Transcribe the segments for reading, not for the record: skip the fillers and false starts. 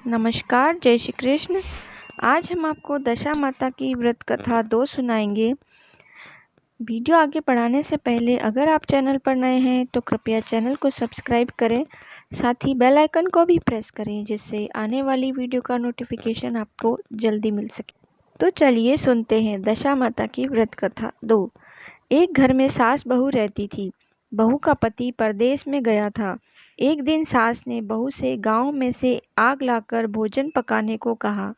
नमस्कार, जय श्री कृष्ण। आज हम आपको दशा माता की व्रत कथा 2 सुनाएंगे। वीडियो आगे बढ़ाने से पहले अगर आप चैनल पर नए हैं तो कृपया चैनल को सब्सक्राइब करें, साथ ही बेल आइकन को भी प्रेस करें जिससे आने वाली वीडियो का नोटिफिकेशन आपको जल्दी मिल सके। तो चलिए सुनते हैं दशा माता की व्रत कथा 2। एक घर में सास बहू रहती थी। बहू का पति परदेश में गया था। एक दिन सास ने बहू से गांव में से आग लाकर भोजन पकाने को कहा।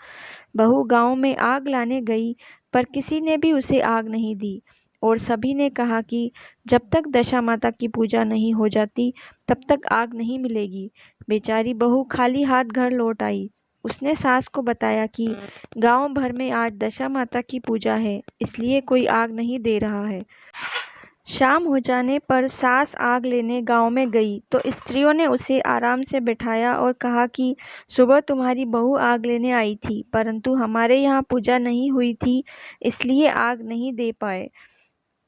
बहू गांव में आग लाने गई पर किसी ने भी उसे आग नहीं दी और सभी ने कहा कि जब तक दशा माता की पूजा नहीं हो जाती तब तक आग नहीं मिलेगी। बेचारी बहू खाली हाथ घर लौट आई। उसने सास को बताया कि गांव भर में आज दशा माता की पूजा है, इसलिए कोई आग नहीं दे रहा है। शाम हो जाने पर सास आग लेने गांव में गई तो स्त्रियों ने उसे आराम से बिठाया और कहा कि सुबह तुम्हारी बहू आग लेने आई थी, परंतु हमारे यहाँ पूजा नहीं हुई थी, इसलिए आग नहीं दे पाए।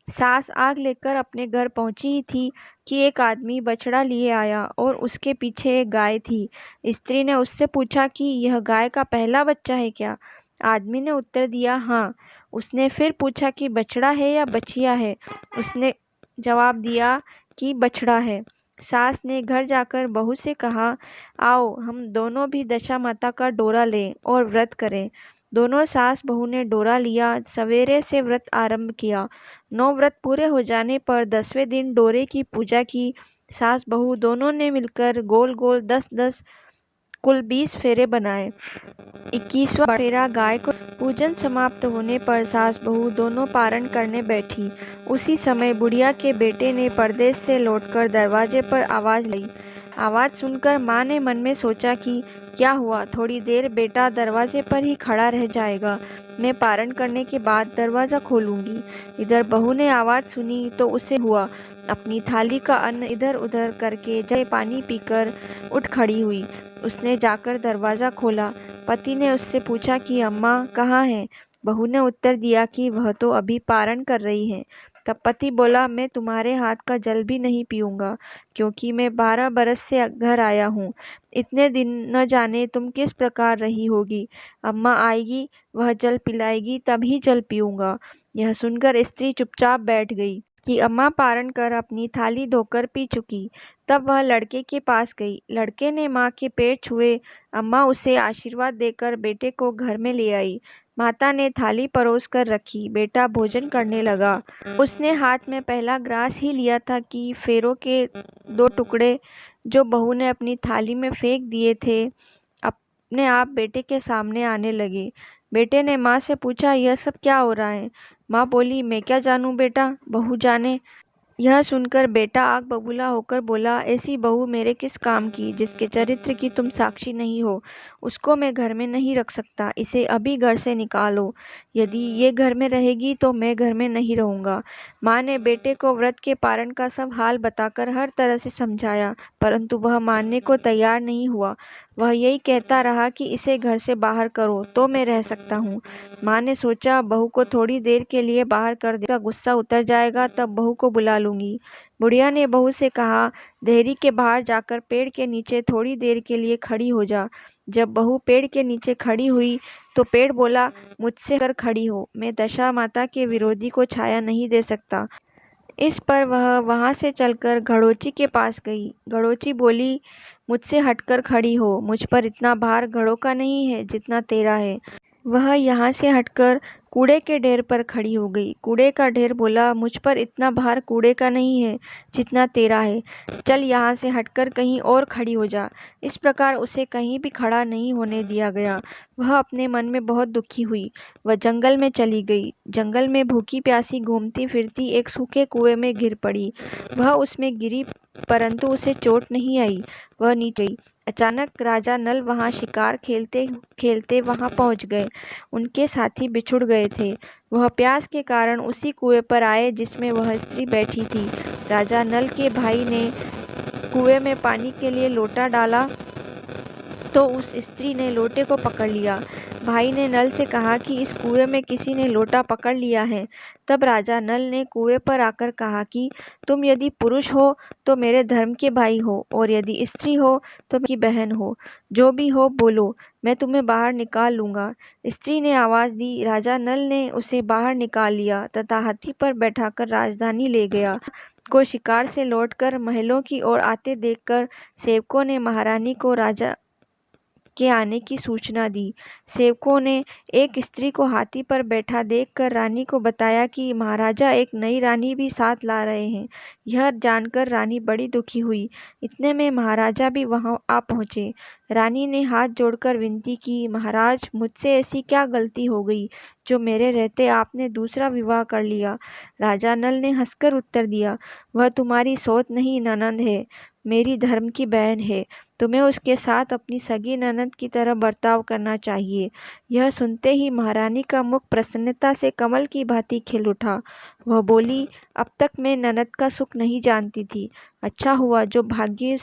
सास आग लेकर अपने घर पहुंची ही थी कि एक आदमी बछड़ा लिए आया और उसके पीछे एक गाय थी। स्त्री ने उससे पूछा कि यह गाय का पहला बच्चा है क्या? आदमी ने उत्तर दिया, हाँ। उसने फिर पूछा कि बछड़ा है या बछिया है? उसने जवाब दिया कि बछड़ा है। सास ने घर जाकर बहू से कहा, आओ हम दोनों भी दशा माता का डोरा लें और व्रत करें। दोनों सास बहू ने डोरा लिया। सवेरे से व्रत आरंभ किया। 9 व्रत पूरे हो जाने पर 10वें दिन डोरे की पूजा की। सास बहू दोनों ने मिलकर गोल गोल 10-10 कुल 20 फेरे बनाए। 21वां फेरा गाय को। पूजन समाप्त होने पर सास बहू दोनों पारण करने बैठी। उसी समय बुढ़िया के बेटे ने परदेश से लौटकर दरवाजे पर आवाज लाई। आवाज सुनकर माँ ने मन में सोचा कि क्या हुआ, थोड़ी देर बेटा दरवाजे पर ही खड़ा रह जाएगा, मैं पारण करने के बाद दरवाजा खोलूंगी। इधर बहू ने आवाज सुनी तो उसे हुआ। अपनी थाली का अन्न इधर उधर करके जल पानी पीकर उठ खड़ी हुई। उसने जाकर दरवाजा खोला। पति ने उससे पूछा कि अम्मा कहाँ हैं? बहू ने उत्तर दिया कि वह तो अभी पारण कर रही हैं। तब पति बोला, मैं तुम्हारे हाथ का जल भी नहीं पीऊंगा, क्योंकि मैं 12 बरस से घर आया हूँ। इतने दिन न जाने तुम किस प्रकार रही होगी। अम्मा आएगी, वह जल पिलाएगी, तभी जल पीऊंगा। यह सुनकर स्त्री चुपचाप बैठ गई कि अम्मा पारण कर अपनी थाली धोकर पी चुकी। तब वह लड़के के पास गई। लड़के ने माँ के पैर छुए। अम्मा उसे आशीर्वाद देकर बेटे को घर में ले आई। माता ने थाली परोस कर रखी। बेटा भोजन करने लगा। उसने हाथ में पहला ग्रास ही लिया था कि फेरों के 2 टुकड़े जो बहू ने अपनी थाली में फेंक दिए थे अपने आप बेटे के सामने आने लगे। बेटे ने माँ से पूछा, यह सब क्या हो रहा है? माँ बोली, मैं क्या जानूं बेटा, बहू जाने। यह सुनकर बेटा आग बबूला होकर बोला, ऐसी बहू मेरे किस काम की, जिसके चरित्र की तुम साक्षी नहीं हो, उसको मैं घर में नहीं रख सकता। इसे अभी घर से निकालो। यदि ये घर में रहेगी तो मैं घर में नहीं रहूंगा। माँ ने बेटे को व्रत के पारण का सब हाल बताकर हर तरह से समझाया, परंतु वह मानने को तैयार नहीं हुआ। वह यही कहता रहा कि इसे घर से बाहर करो तो मैं रह सकता हूँ। माँ ने सोचा, बहू को थोड़ी देर के लिए बाहर कर देगा, गुस्सा उतर जाएगा, तब बहू को बुला लूंगी। बुढ़िया ने बहू से कहा, देहरी के बाहर जाकर पेड़ के नीचे थोड़ी देर के लिए खड़ी हो जा। जब बहू पेड़ के नीचे खड़ी हुई तो पेड़ बोला, मुझसे कर खड़ी हो, मैं दशा माता के विरोधी को छाया नहीं दे सकता। इस पर वह वहां से चलकर घड़ोची के पास गई। घड़ोची बोली, मुझसे हटकर खड़ी हो, मुझ पर इतना भार घड़ों का नहीं है जितना तेरा है। वह यहाँ से हटकर कूड़े के ढेर पर खड़ी हो गई। कूड़े का ढेर बोला, मुझ पर इतना भार कूड़े का नहीं है जितना तेरा है, चल यहाँ से हटकर कहीं और खड़ी हो जा। इस प्रकार उसे कहीं भी खड़ा नहीं होने दिया गया। वह अपने मन में बहुत दुखी हुई। वह जंगल में चली गई। जंगल में भूखी प्यासी घूमती फिरती एक सूखे कुएं में गिर पड़ी। वह उसमें गिरी परंतु उसे चोट नहीं आई। वह नीचे गई। अचानक राजा नल वहां शिकार खेलते खेलते वहां पहुंच गए। उनके साथी बिछुड़ गए थे। वह प्यास के कारण उसी कुएं पर आए जिसमें वह स्त्री बैठी थी। राजा नल के भाई ने कुएं में पानी के लिए लोटा डाला तो उस स्त्री ने लोटे को पकड़ लिया। भाई ने नल से कहा कि इस कुएं में किसी ने लोटा पकड़ लिया है। तब राजा नल ने कुएं पर आकर कहा कि तुम यदि पुरुष हो तो मेरे धर्म के भाई हो, और यदि स्त्री हो तो मेरी बहन हो। जो भी हो बोलो, मैं तुम्हें बाहर निकाल लूंगा। स्त्री ने आवाज दी। राजा नल ने उसे बाहर निकाल लिया तथा हाथी पर बैठाकर राजधानी ले गया। को शिकार से लौटकर महलों की ओर आते देखकर सेवकों ने महारानी को राजा के आने की सूचना दी। सेवकों ने एक स्त्री को हाथी पर बैठा देखकर रानी को बताया कि महाराजा एक नई रानी भी साथ ला रहे हैं। यह जानकर रानी बड़ी दुखी हुई। इतने में महाराजा भी वहां आ पहुंचे। रानी ने हाथ जोड़कर विनती की, महाराज, मुझसे ऐसी क्या गलती हो गई जो मेरे रहते आपने दूसरा विवाह कर लिया। राजा नल ने हंसकर उत्तर दिया, वह तुम्हारी सौत नहीं ननंद है, मेरी धर्म की बहन है। तुम्हें उसके साथ अपनी सगी ननद की तरह बर्ताव करना चाहिए। यह सुनते ही महारानी का मुख प्रसन्नता से कमल की भांति खिल उठा। वह बोली, अब तक मैं ननद का सुख नहीं जानती थी। अच्छा हुआ जो भाग्य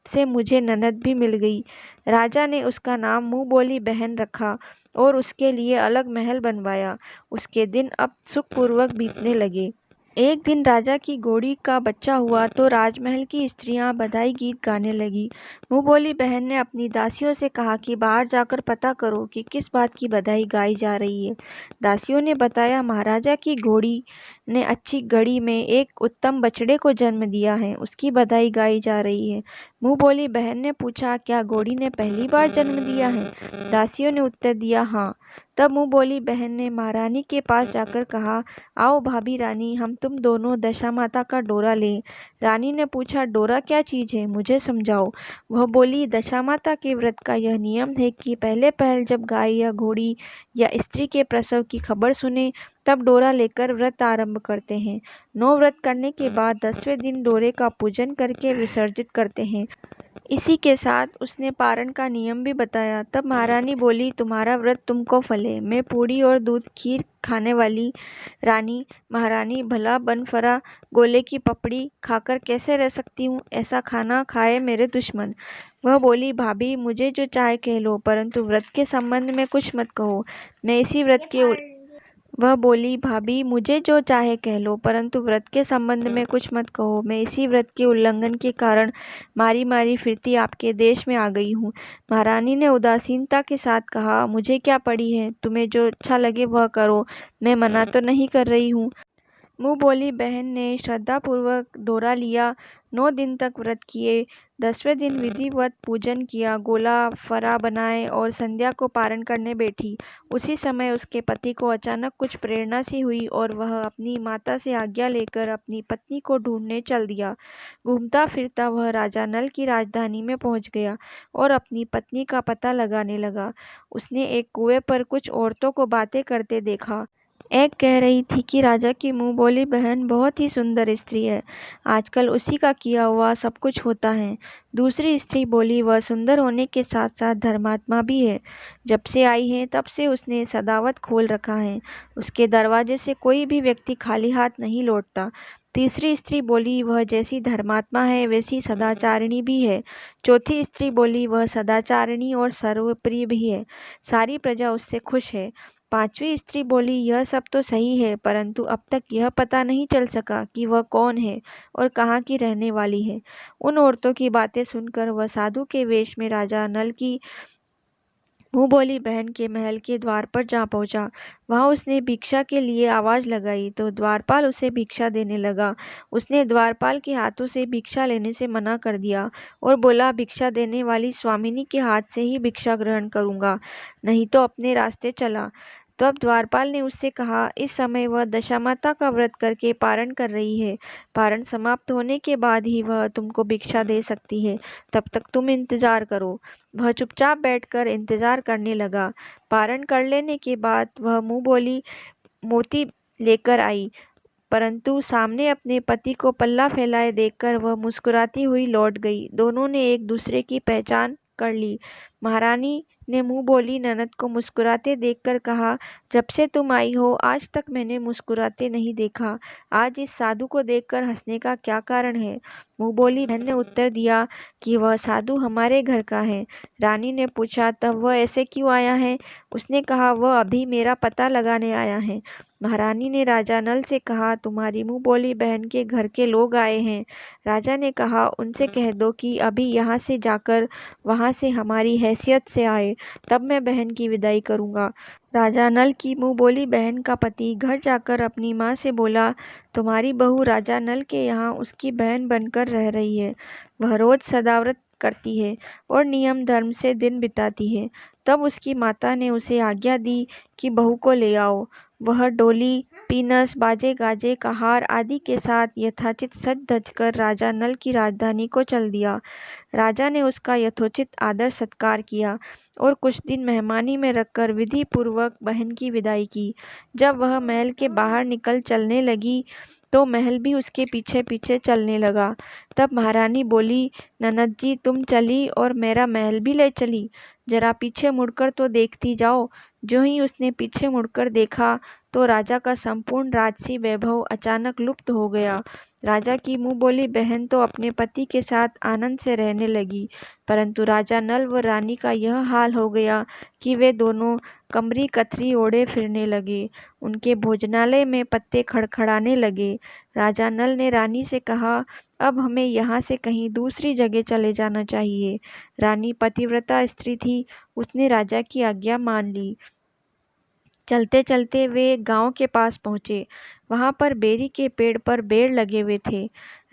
से मुझे ननद भी मिल गई। राजा ने उसका नाम मुँह बोली बहन रखा और उसके लिए अलग महल बनवाया। उसके दिन अब सुखपूर्वक बीतने लगे। एक दिन राजा की घोड़ी का बच्चा हुआ तो राजमहल की स्त्रियां बधाई गीत गाने लगी। मुँह बोली बहन ने अपनी दासियों से कहा कि बाहर जाकर पता करो कि किस बात की बधाई गाई जा रही है। दासियों ने बताया, महाराजा की घोड़ी ने अच्छी घड़ी में एक उत्तम बछड़े को जन्म दिया है, उसकी बधाई गाई जा रही है। मुँह बोली बहन ने पूछा, क्या घोड़ी ने पहली बार जन्म दिया है? दासियों ने उत्तर दिया, हाँ। तब मुँह बोली बहन ने महारानी के पास जाकर कहा, आओ भाभी रानी, हम तुम दोनों दशा माता का डोरा लें। रानी ने पूछा, डोरा क्या चीज़ है, मुझे समझाओ। वह बोली, दशा माता के व्रत का यह नियम है कि पहले पहल जब गाय या घोड़ी या स्त्री के प्रसव की खबर सुने तब डोरा लेकर व्रत आरंभ करते हैं। 9 व्रत करने के बाद 10वें दिन डोरे का पूजन करके विसर्जित करते हैं। इसी के साथ उसने पारण का नियम भी बताया। तब महारानी बोली, तुम्हारा व्रत तुमको फले। मैं पूड़ी और दूध खीर खाने वाली रानी महारानी भला बनफरा गोले की पपड़ी खाकर कैसे रह सकती हूँ? ऐसा खाना खाए मेरे दुश्मन। वह बोली, भाभी मुझे जो चाहे कह लो, परंतु व्रत के संबंध में कुछ मत कहो। मैं इसी व्रत के वह बोली, भाभी मुझे जो चाहे कह लो, परंतु व्रत के संबंध में कुछ मत कहो। मैं इसी व्रत के उल्लंघन के कारण मारी मारी फिरती आपके देश में आ गई हूँ। महारानी ने उदासीनता के साथ कहा, मुझे क्या पड़ी है, तुम्हें जो अच्छा लगे वह करो, मैं मना तो नहीं कर रही हूँ। मुँह बोली बहन ने श्रद्धापूर्वक डोरा लिया। 9 दिन तक व्रत किए। 10वें दिन विधिवत पूजन किया, गोला फरा बनाए और संध्या को पारण करने बैठी। उसी समय उसके पति को अचानक कुछ प्रेरणा सी हुई और वह अपनी माता से आज्ञा लेकर अपनी पत्नी को ढूंढने चल दिया। घूमता फिरता वह राजा नल की राजधानी में पहुंच गया और अपनी पत्नी का पता लगाने लगा। उसने एक कुएं पर कुछ औरतों को बातें करते देखा। एक कह रही थी कि राजा की मुँह बोली बहन बहुत ही सुंदर स्त्री है, आजकल उसी का किया हुआ सब कुछ होता है। दूसरी स्त्री बोली, वह सुंदर होने के साथ साथ धर्मात्मा भी है। जब से आई है तब से उसने सदावत खोल रखा है, उसके दरवाजे से कोई भी व्यक्ति खाली हाथ नहीं लौटता। तीसरी स्त्री बोली, वह जैसी धर्मात्मा है वैसी सदाचारिणी भी है। चौथी स्त्री बोली, वह सदाचारिणी और सर्वप्रिय भी है, सारी प्रजा उससे खुश है। पांचवी स्त्री बोली, यह सब तो सही है, परंतु अब तक यह पता नहीं चल सका कि वह कौन है और कहाँ की रहने वाली है। उन औरतों की बातें सुनकर वह साधु के वेश में राजा नल की मुँह बोली बहन के महल के द्वार पर जा पहुंचा। वहां उसने भिक्षा के लिए आवाज लगाई तो द्वारपाल उसे भिक्षा देने लगा। उसने द्वारपाल के हाथों से भिक्षा लेने से मना कर दिया और बोला, भिक्षा देने वाली स्वामिनी के हाथ से ही भिक्षा ग्रहण करूंगा, नहीं तो अपने रास्ते चला। तब द्वारपाल ने उससे कहा, इस समय वह दशामाता का व्रत करके पारण कर रही है, पारण समाप्त होने के बाद ही वह तुमको भिक्षा दे सकती है, तब तक तुम इंतजार करो। वह चुपचाप बैठकर इंतजार करने लगा। पारण कर लेने के बाद वह मुँह बोली मोती लेकर आई, परंतु सामने अपने पति को पल्ला फैलाए देखकर वह मुस्कुराती हुई लौट गई। दोनों ने एक दूसरे की पहचान कर ली। महारानी ने मुंह बोली ननद को मुस्कुराते देखकर कहा, जब से तुम आई हो आज तक मैंने मुस्कुराते नहीं देखा। आज इस साधु को देखकर हंसने का क्या कारण है? मुंह बोली बहन ने उत्तर दिया कि वह साधु हमारे घर का है। रानी ने पूछा, तब वह ऐसे क्यों आया है? उसने कहा, वह अभी मेरा पता लगाने आया है। महारानी ने राजा नल से कहा, तुम्हारी मुंह बोली बहन के घर के लोग आए हैं। राजा ने कहा, उनसे कह दो कि अभी यहाँ से जाकर वहाँ से हमारी हैसियत से आए, तब मैं बहन की विदाई करूँगा। राजा नल की मुंह बोली बहन का पति घर जाकर अपनी माँ से बोला, तुम्हारी बहू राजा नल के यहाँ उसकी बहन बनकर रह रही है। वह रोज सदाव्रत करती है और नियम धर्म से दिन बिताती है। तब उसकी माता ने उसे आज्ञा दी कि बहू को ले आओ। वह डोली, पीनस, बाजे गाजे, कहार आदि के साथ यथाचित सज धज कर राजा नल की राजधानी को चल दिया। राजा ने उसका यथोचित आदर सत्कार किया और कुछ दिन मेहमानी में रखकर विधि पूर्वक बहन की विदाई की। जब वह महल के बाहर निकल चलने लगी तो महल भी उसके पीछे पीछे चलने लगा। तब महारानी बोली, ननद जी तुम चली और मेरा महल भी ले चली। जरा पीछे मुड़कर तो देखती जाओ। जो ही उसने पीछे मुड़कर देखा तो राजा का संपूर्ण राजसी वैभव अचानक लुप्त हो गया। राजा की मुंह बोली बहन तो अपने पति के साथ आनंद से रहने लगी, परंतु राजा नल व रानी का यह हाल हो गया कि वे दोनों कमरी कतरी ओढ़े फिरने लगे। उनके भोजनालय में पत्ते खड़खड़ाने लगे। राजा नल ने रानी से कहा, अब हमें यहाँ से कहीं दूसरी जगह चले जाना चाहिए। रानी पतिव्रता स्त्री थी, उसने राजा की आज्ञा मान ली। चलते चलते वे एक गांव के पास पहुंचे। वहां पर बेरी के पेड़ पर बेर लगे हुए थे।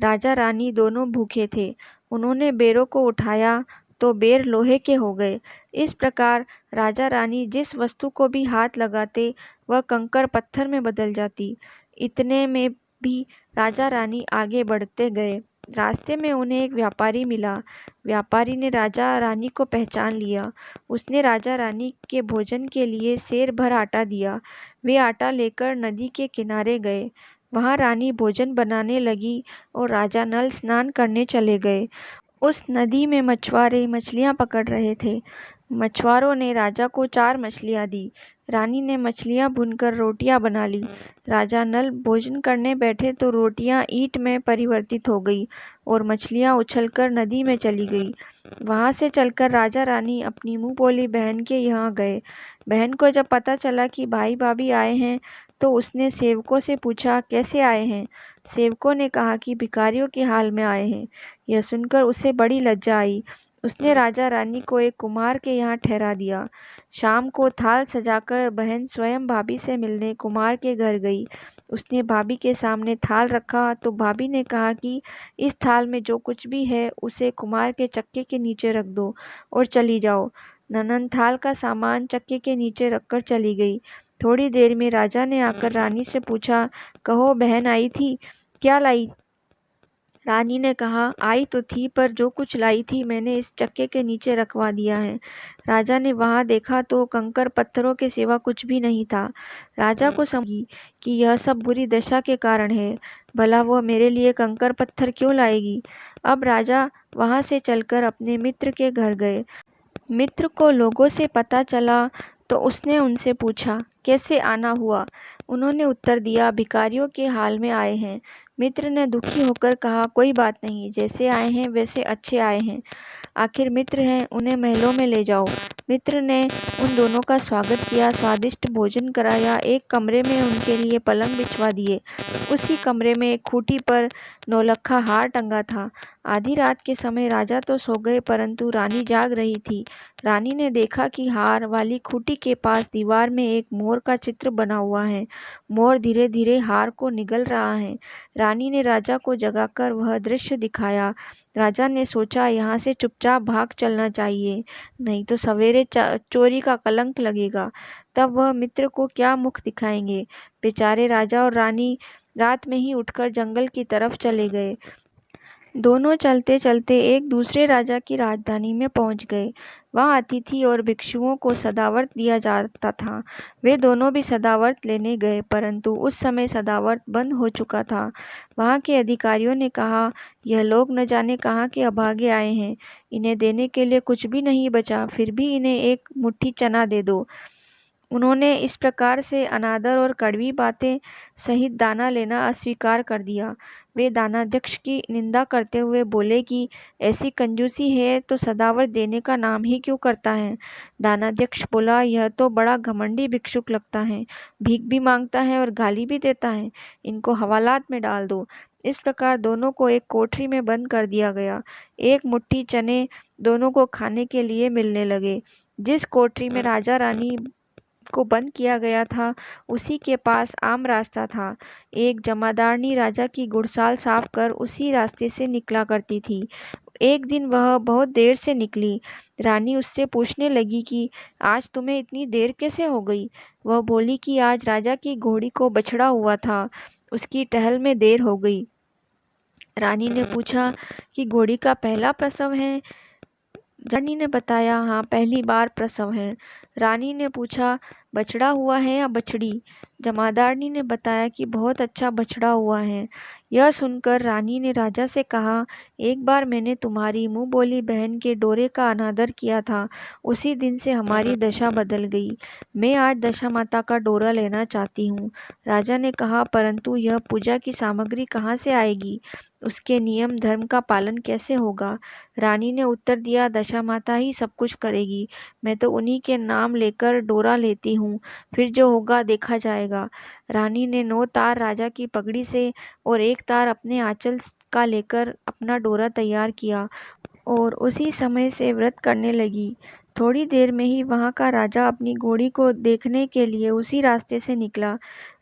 राजा रानी दोनों भूखे थे। उन्होंने बेरों को उठाया तो बेर लोहे के हो गए। इस प्रकार राजा रानी जिस वस्तु को भी हाथ लगाते वह कंकड़ पत्थर में बदल जाती। इतने में भी राजा रानी आगे बढ़ते गए। रास्ते में उन्हें एक व्यापारी मिला। व्यापारी ने राजा रानी को पहचान लिया। उसने राजा रानी के भोजन के लिए सेर भर आटा दिया। वे आटा लेकर नदी के किनारे गए। वहां रानी भोजन बनाने लगी और राजा नल स्नान करने चले गए। उस नदी में मछुआरे मछलियां पकड़ रहे थे। मछुआरों ने राजा को 4 मछलियां दी। रानी ने मछलियां भूनकर रोटियां बना ली। राजा नल भोजन करने बैठे तो रोटियां ईंट में परिवर्तित हो गई और मछलियां उछलकर नदी में चली गई। वहां से चलकर राजा रानी अपनी मुंह बोली बहन के यहाँ गए। बहन को जब पता चला कि भाई भाभी आए हैं तो उसने सेवकों से पूछा, कैसे आए हैं? सेवकों ने कहा कि भिखारियों के हाल में आए हैं। यह सुनकर उसे बड़ी लज्जा आई। उसने राजा रानी को एक कुम्हार के यहाँ ठहरा दिया। शाम को थाल सजाकर बहन स्वयं भाभी से मिलने कुम्हार के घर गई। उसने भाभी के सामने थाल रखा तो भाभी ने कहा कि इस थाल में जो कुछ भी है उसे कुम्हार के चक्के के नीचे रख दो और चली जाओ। ननंद थाल का सामान चक्के के नीचे रखकर चली गई। थोड़ी देर में राजा ने आकर रानी से पूछा, कहो बहन आई थी, क्या लाई? रानी ने कहा, आई तो थी पर जो कुछ लाई थी मैंने इस चक्के के नीचे रखवा दिया है। राजा ने वहां देखा तो कंकड़ पत्थरों के सिवा कुछ भी नहीं था। राजा को समझी कि यह सब बुरी दशा के कारण है। भला वह मेरे लिए कंकड़ पत्थर क्यों लाएगी? अब राजा वहां से चलकर अपने मित्र के घर गए। मित्र को लोगों से पता चला तो उसने उनसे पूछा, कैसे आना हुआ? उन्होंने उत्तर दिया, भिखारियों के हाल में आए हैं। मित्र ने दुखी होकर कहा, कोई बात नहीं, जैसे आए हैं वैसे अच्छे आए हैं। आखिर मित्र हैं, उन्हें महलों में ले जाओ। मित्र ने उन दोनों का स्वागत किया, स्वादिष्ट भोजन कराया, एक कमरे में उनके लिए पलंग बिछवा दिए। उसी कमरे में एक खूंटी पर नौलखा हार टंगा था। आधी रात के समय राजा तो सो गए परंतु रानी जाग रही थी। रानी ने देखा कि हार वाली खूंटी के पास दीवार में एक मोर का चित्र बना हुआ है। मोर धीरे धीरे हार को निगल रहा है। रानी ने राजा को जगाकर वह दृश्य दिखाया। राजा ने सोचा, यहाँ से चुपचाप भाग चलना चाहिए, नहीं तो सवेरे चोरी का कलंक लगेगा। तब वह मित्र को क्या मुख दिखाएंगे? बेचारे राजा और रानी रात में ही उठकर जंगल की तरफ चले गए। दोनों चलते चलते एक दूसरे राजा की राजधानी में पहुंच गए। वहां अतिथि और भिक्षुओं को सदावर्त दिया जाता था। वे दोनों भी सदावर्त लेने गए, परंतु उस समय सदावर्त बंद हो चुका था। वहां के अधिकारियों ने कहा, यह लोग न जाने कहाँ के अभागे आए हैं, इन्हें देने के लिए कुछ भी नहीं बचा, फिर भी इन्हें एक मुट्ठी चना दे दो। उन्होंने इस प्रकार से अनादर और कड़वी बातें सहित दाना लेना अस्वीकार कर दिया। वे दानाध्यक्ष की निंदा करते हुए बोले कि ऐसी कंजूसी है तो सदावर्त देने का नाम ही क्यों करता है। दानाध्यक्ष बोला, यह तो बड़ा घमंडी भिक्षुक लगता है, भीख भी मांगता है और गाली भी देता है, इनको हवालात में डाल दो। इस प्रकार दोनों को एक कोठरी में बंद कर दिया गया। एक मुट्ठी चने दोनों को खाने के लिए मिलने लगे। जिस कोठरी में राजा रानी को बंद किया गया था, उसी के पास आम रास्ता था। एक जमादारनी राजा की गुड़साल साफ कर उसी रास्ते से निकला करती थी। एक दिन वह बहुत देर से निकली। रानी उससे पूछने लगी कि आज तुम्हें इतनी देर कैसे हो गई। वह बोली कि आज राजा की घोड़ी को बछड़ा हुआ था, उसकी टहल में देर हो गई। रानी ने पूछा कि घोड़ी का पहला प्रसव है। रानी ने बताया, हाँ, पहली बार प्रसव है। रानी ने पूछा, बछड़ा हुआ है या बछड़ी। जमादारनी ने बताया कि बहुत अच्छा बछड़ा हुआ है। यह सुनकर रानी ने राजा से कहा, एक बार मैंने तुम्हारी मुंह बोली बहन के डोरे का अनादर किया था, उसी दिन से हमारी दशा बदल गई। मैं आज दशा माता का डोरा लेना चाहती हूँ। राजा ने कहा, परंतु यह पूजा की सामग्री कहाँ से आएगी, उसके नियम धर्म का पालन कैसे होगा। रानी ने उत्तर दिया, दशा माता ही सब कुछ करेगी, मैं तो उन्हीं के नाम लेकर डोरा लेती हूँ, फिर जो होगा देखा जाएगा। रानी ने 9 तार राजा की पगड़ी से और 1 तार अपने आंचल का लेकर अपना डोरा तैयार किया और उसी समय से व्रत करने लगी। थोड़ी देर में ही वहां का राजा अपनी घोड़ी को देखने के लिए उसी रास्ते से निकला।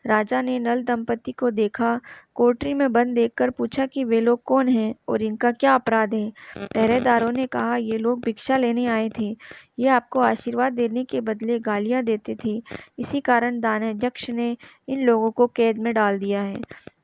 राजा ने नल दंपति को देखा। कोठरी में बंद देखकर पूछा कि वे लोग कौन हैं और इनका क्या अपराध है। पहरेदारों ने कहा, ये लोग भिक्षा लेने आए थे, ये आपको आशीर्वाद देने के बदले गालियां देते थे, इसी कारण दानाध्यक्ष ने इन लोगों को कैद में डाल दिया है।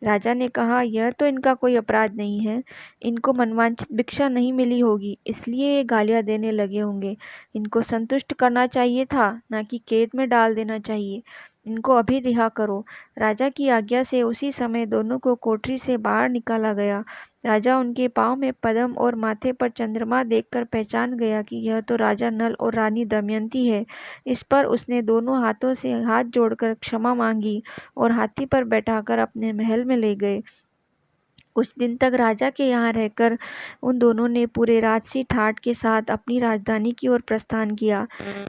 राजा ने कहा, यह तो इनका कोई अपराध नहीं है, इनको मनवांछित भिक्षा नहीं मिली होगी, इसलिए ये गालियां देने लगे होंगे। इनको संतुष्ट करना चाहिए था, ना कि कैद में डाल देना चाहिए। इनको अभी रिहा करो। राजा की आज्ञा से उसी समय दोनों को कोठरी से बाहर निकाला गया। राजा उनके पांव में पद्म और माथे पर चंद्रमा देखकर पहचान गया कि यह तो राजा नल और रानी दमयंती है। इस पर उसने दोनों हाथों से हाथ जोड़कर क्षमा मांगी और हाथी पर बैठाकर अपने महल में ले गए। कुछ दिन तक राजा के यहाँ रहकर उन दोनों ने पूरे राजसी ठाट के साथ अपनी राजधानी की ओर प्रस्थान किया।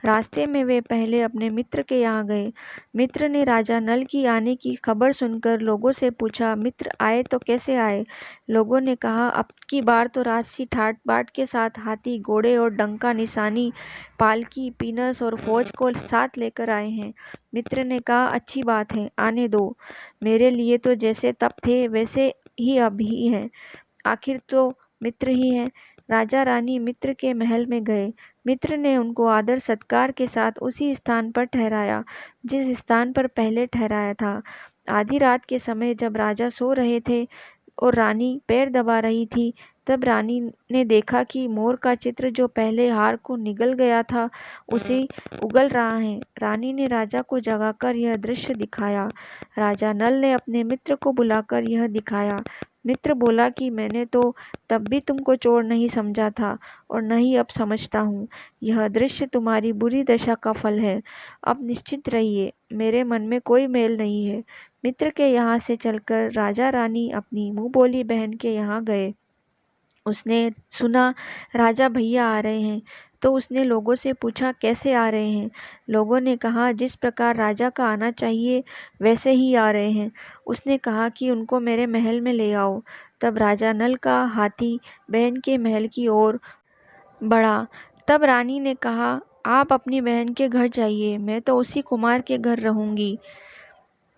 रास्ते में वे पहले अपने मित्र के यहाँ गए। मित्र ने राजा नल की आने की खबर सुनकर लोगों से पूछा, मित्र आए तो कैसे आए। लोगों ने कहा, अब की बार तो राजसी ठाट बाट के साथ हाथी घोड़े और डंका निशानी पालकी पीनस और फौज को साथ लेकर आए हैं। मित्र ने कहा, अच्छी बात है, आने दो। मेरे लिए तो जैसे तब थे वैसे ही अब ही है, आखिर तो मित्र ही है। राजा रानी मित्र के महल में गए। मित्र ने उनको आदर सत्कार के साथ उसी स्थान पर ठहराया जिस स्थान पर पहले ठहराया था। आधी रात के समय जब राजा सो रहे थे और रानी पैर दबा रही थी, तब रानी ने देखा कि मोर का चित्र जो पहले हार को निगल गया था, उसे उगल रहा है। रानी ने राजा को जगाकर यह दृश्य दिखाया। राजा नल ने अपने मित्र को बुलाकर यह दिखाया। मित्र बोला कि मैंने तो तब भी तुमको चोर नहीं समझा था और न ही अब समझता हूँ। यह दृश्य तुम्हारी बुरी दशा का फल है। अब निश्चित रहिए, मेरे मन में कोई मेल नहीं है। मित्र के यहाँ से चलकर राजा रानी अपनी मुँह बोली बहन के यहाँ गए। उसने सुना राजा भैया आ रहे हैं, तो उसने लोगों से पूछा, कैसे आ रहे हैं। लोगों ने कहा, जिस प्रकार राजा का आना चाहिए वैसे ही आ रहे हैं। उसने कहा कि उनको मेरे महल में ले आओ। तब राजा नल का हाथी बहन के महल की ओर बढ़ा। तब रानी ने कहा, आप अपनी बहन के घर जाइए, मैं तो उसी कुमार के घर रहूंगी।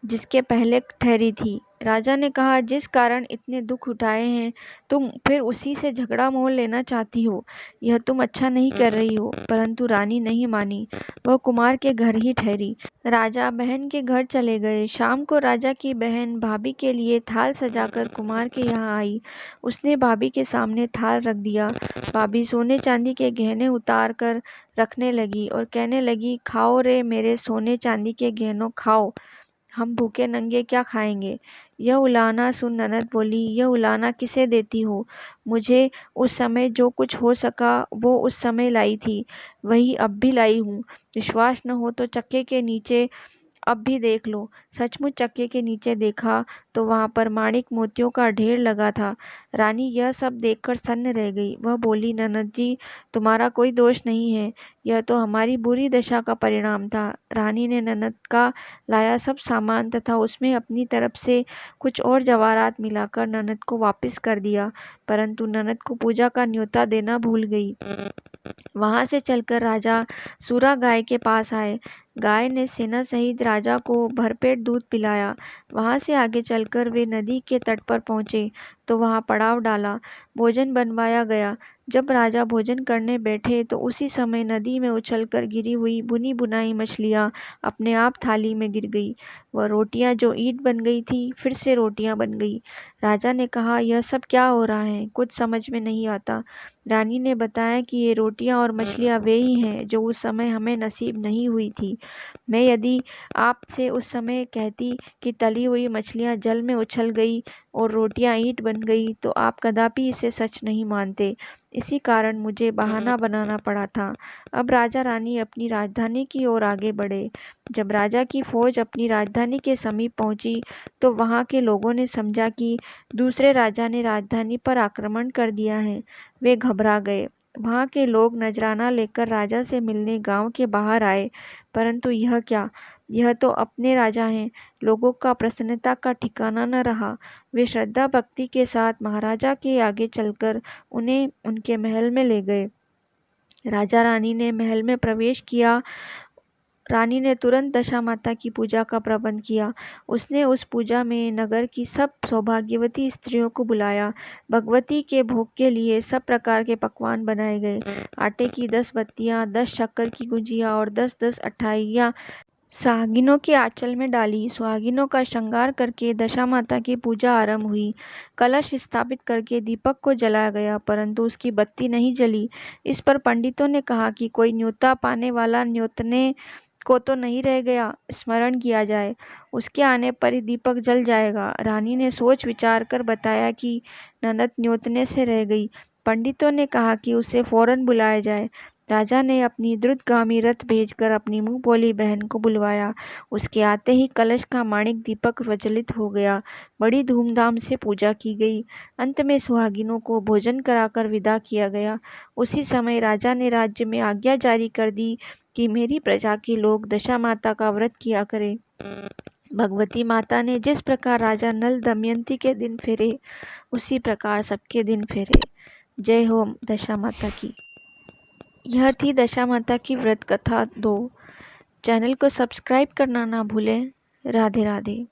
जिसके पहले ठहरी थी। राजा ने कहा, जिस कारण इतने दुख उठाए हैं तुम फिर उसी से झगड़ा मोल लेना चाहती हो। यह तुम अच्छा नहीं कर रही हो। परंतु रानी नहीं मानी, वह कुमार के घर ही ठहरी। राजा बहन के घर चले गए। शाम को राजा की बहन भाभी के लिए थाल सजाकर कुमार के यहाँ आई। उसने भाभी के सामने थाल रख दिया। भाभी सोने चांदी के गहने उतार कर रखने लगी और कहने लगी, खाओ रे मेरे सोने चांदी के गहनों, खाओ, हम भूखे नंगे क्या खाएंगे। यह उलाहना सुन ननद बोली, यह उलाहना किसे देती हो? मुझे उस समय जो कुछ हो सका वो उस समय लाई थी, वही अब भी लाई हूँ। विश्वास न हो तो चक्के के नीचे अब भी देख लो। सचमुच चक्के के नीचे देखा तो वहां पर माणिक मोतियों का ढेर लगा था। रानी यह सब देखकर सन्न रह गई। वह बोली, ननद जी, तुम्हारा कोई दोष नहीं है, यह तो हमारी बुरी दशा का परिणाम था। रानी ने ननद का लाया सब सामान तथा उसमें अपनी तरफ से कुछ और जवाहरात मिलाकर ननद को वापस कर दिया, परंतु ननद को पूजा का न्योता देना भूल गई। वहां से चलकर राजा सूरा गाय के पास आए। गाय ने सेना सहित राजा को भरपेट दूध पिलाया। वहां से आगे चलकर वे नदी के तट पर पहुंचे तो वहां पड़ाव डाला। भोजन बनवाया गया। जब राजा भोजन करने बैठे तो उसी समय नदी में उछलकर गिरी हुई बुनी बुनाई मछलियां अपने आप थाली में गिर गई। वह रोटियां जो ईंट बन गई थी फिर से रोटियां बन गई। राजा ने कहा, यह सब क्या हो रहा है, कुछ समझ में नहीं आता। रानी ने बताया कि ये रोटियां और मछलियां वे ही हैं जो उस समय हमें नसीब नहीं हुई थी। मैं यदि आपसे उस समय कहती कि तली हुई मछलियां जल में उछल गई और रोटियां ईंट बन गई तो आप कदापि इसे सच नहीं मानते। इसी कारण मुझे बहाना बनाना पड़ा था। अब राजा रानी अपनी राजधानी की ओर आगे बढ़े। जब राजा की फौज अपनी राजधानी के समीप पहुंची तो वहां के लोगों ने समझा कि दूसरे राजा ने राजधानी पर आक्रमण कर दिया है। वे घबरा गए। वहां के लोग नजराना लेकर राजा से मिलने गांव के बाहर आए, परंतु यह क्या, यह तो अपने राजा हैं। लोगों का प्रसन्नता का ठिकाना न रहा। वे श्रद्धा भक्ति के साथ महाराजा के आगे चलकर उन्हें उनके महल में ले गए। राजा रानी ने महल में प्रवेश किया। रानी ने तुरंत दशा माता की पूजा का प्रबंध किया। उसने उस पूजा में नगर की सब सौभाग्यवती स्त्रियों को बुलाया। भगवती के भोग के लिए सब प्रकार के पकवान बनाए गए। आटे की 10 बत्तियां, 10 शक्कर की गुजिया और 10-10 अठाइयाँ सुहागिनों के आंचल में डाली। सुहागिनों का श्रृंगार करके दशा माता की पूजा आरंभ हुई। कलश स्थापित करके दीपक को जलाया गया, परंतु उसकी बत्ती नहीं जली। इस पर पंडितों ने कहा कि कोई न्योता पाने वाला न्योतने को तो नहीं रह गया, स्मरण किया जाए, उसके आने पर ही दीपक जल जाएगा। रानी ने सोच विचार कर बताया कि ननद न्योतने से रह गई। पंडितों ने कहा कि उसे फौरन बुलाया जाए। राजा ने अपनी द्रुतगामी रथ भेजकर अपनी मुंह बोली बहन को बुलवाया। उसके आते ही कलश का माणिक दीपक प्रज्वलित हो गया। बड़ी धूमधाम से पूजा की गई। अंत में सुहागिनों को भोजन कराकर विदा किया गया। उसी समय राजा ने राज्य में आज्ञा जारी कर दी कि मेरी प्रजा के लोग दशा माता का व्रत किया करें। भगवती माता ने जिस प्रकार राजा नल दमयंती के दिन फेरे, उसी प्रकार सबके दिन फेरे। जय हो दशा माता की। यह थी दशा माता की व्रत कथा 2। चैनल को सब्सक्राइब करना ना भूलें। राधे राधे।